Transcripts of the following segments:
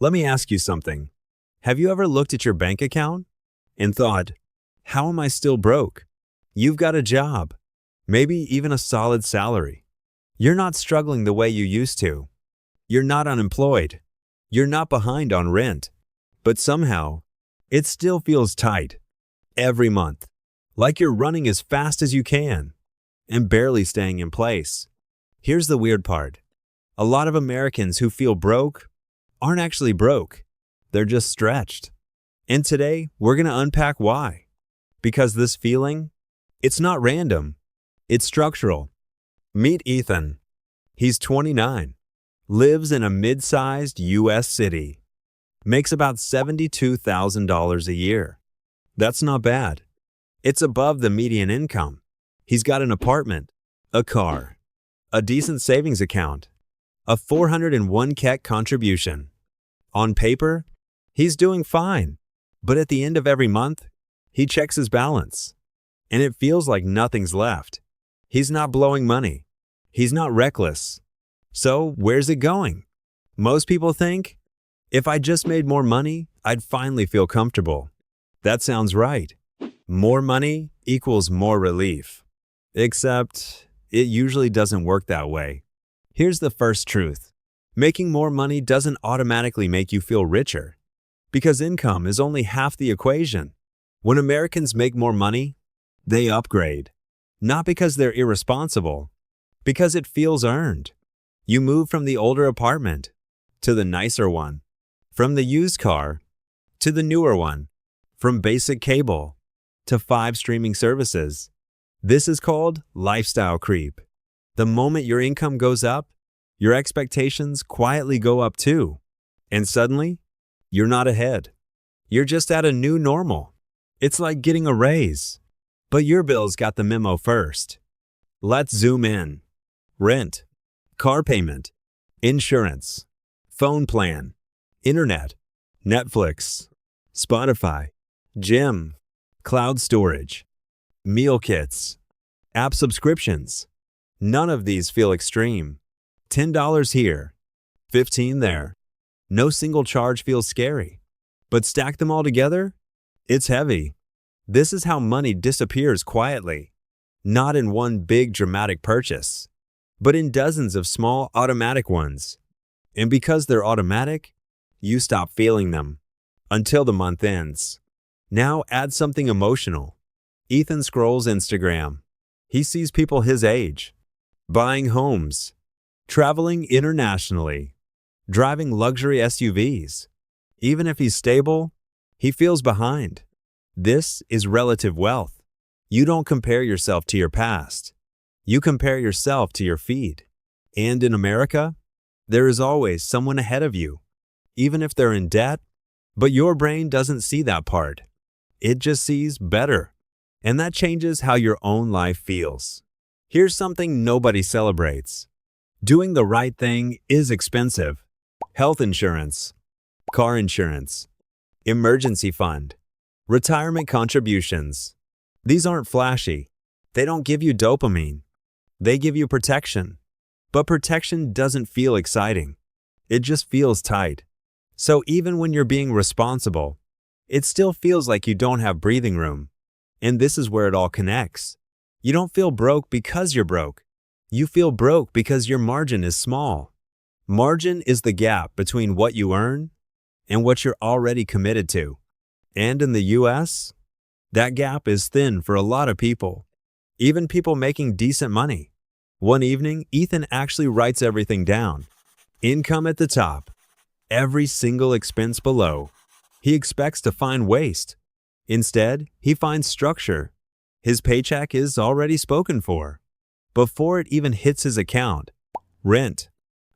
Let me ask you something. Have you ever looked at your bank account and thought, how am I still broke? You've got a job, maybe even a solid salary. You're not struggling the way you used to. You're not unemployed. You're not behind on rent. But somehow, it still feels tight every month, like you're running as fast as you can and barely staying in place. Here's the weird part. A lot of Americans who feel broke aren't actually broke. They're just stretched. And today, we're going to unpack why. Because this feeling, it's not random. It's structural. Meet Ethan. He's 29, lives in a mid-sized U.S. city, makes about $72,000 a year. That's not bad. It's above the median income. He's got an apartment, a car, a decent savings account, a 401k contribution. On paper, he's doing fine, but at the end of every month, he checks his balance, and it feels like nothing's left. He's not blowing money. He's not reckless. So where's it going? Most people think, if I just made more money, I'd finally feel comfortable. That sounds right. More money equals more relief. Except, it usually doesn't work that way. Here's the first truth. Making more money doesn't automatically make you feel richer, because income is only half the equation. When Americans make more money, they upgrade. Not because they're irresponsible, because it feels earned. You move from the older apartment to the nicer one, from the used car to the newer one, from basic cable to 5 streaming services. This is called lifestyle creep. The moment your income goes up, your expectations quietly go up too. And suddenly, you're not ahead. You're just at a new normal. It's like getting a raise. But your bills got the memo first. Let's zoom in. Rent, car payment, insurance, phone plan, internet, Netflix, Spotify, gym, cloud storage, meal kits, app subscriptions. None of these feel extreme. $10 here, $15 there. No single charge feels scary. But stack them all together, it's heavy. This is how money disappears quietly, not in one big dramatic purchase, but in dozens of small automatic ones. And because they're automatic, you stop feeling them until the month ends. Now add something emotional. Ethan scrolls Instagram. He sees people his age, buying homes, traveling internationally, driving luxury SUVs. Even if he's stable, he feels behind. This is relative wealth. You don't compare yourself to your past. You compare yourself to your feed. And in America, there is always someone ahead of you, even if they're in debt, but your brain doesn't see that part. It just sees better. And that changes how your own life feels. Here's something nobody celebrates. Doing the right thing is expensive. Health insurance, car insurance, emergency fund, retirement contributions. These aren't flashy. They don't give you dopamine. They give you protection. But protection doesn't feel exciting. It just feels tight. So even when you're being responsible, it still feels like you don't have breathing room. And this is where it all connects. You don't feel broke because you're broke. You feel broke because your margin is small. Margin is the gap between what you earn and what you're already committed to. And in the US, that gap is thin for a lot of people, even people making decent money. One evening, Ethan actually writes everything down. Income at the top, every single expense below. He expects to find waste. Instead, he finds structure. His paycheck is already spoken for. Before it even hits his account, rent,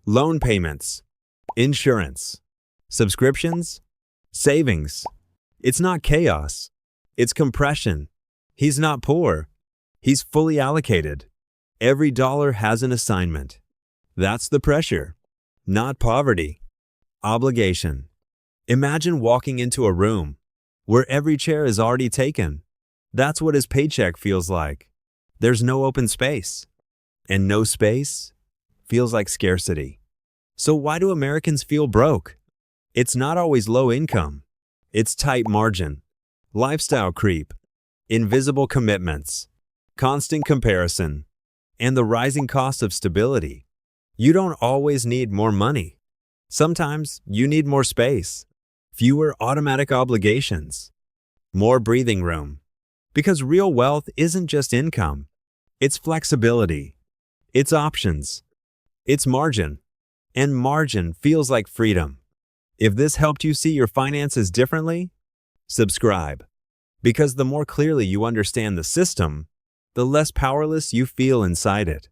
loan payments, insurance, subscriptions, savings. It's not chaos. It's compression. He's not poor. He's fully allocated. Every dollar has an assignment. That's the pressure, not poverty. Obligation. Imagine walking into a room where every chair is already taken. That's what his paycheck feels like. There's no open space. And no space feels like scarcity. So why do Americans feel broke? It's not always low income. It's tight margin, lifestyle creep, invisible commitments, constant comparison, and the rising cost of stability. You don't always need more money. Sometimes you need more space, fewer automatic obligations, more breathing room. Because real wealth isn't just income. It's flexibility. It's options. It's margin. And margin feels like freedom. If this helped you see your finances differently, subscribe. Because the more clearly you understand the system, the less powerless you feel inside it.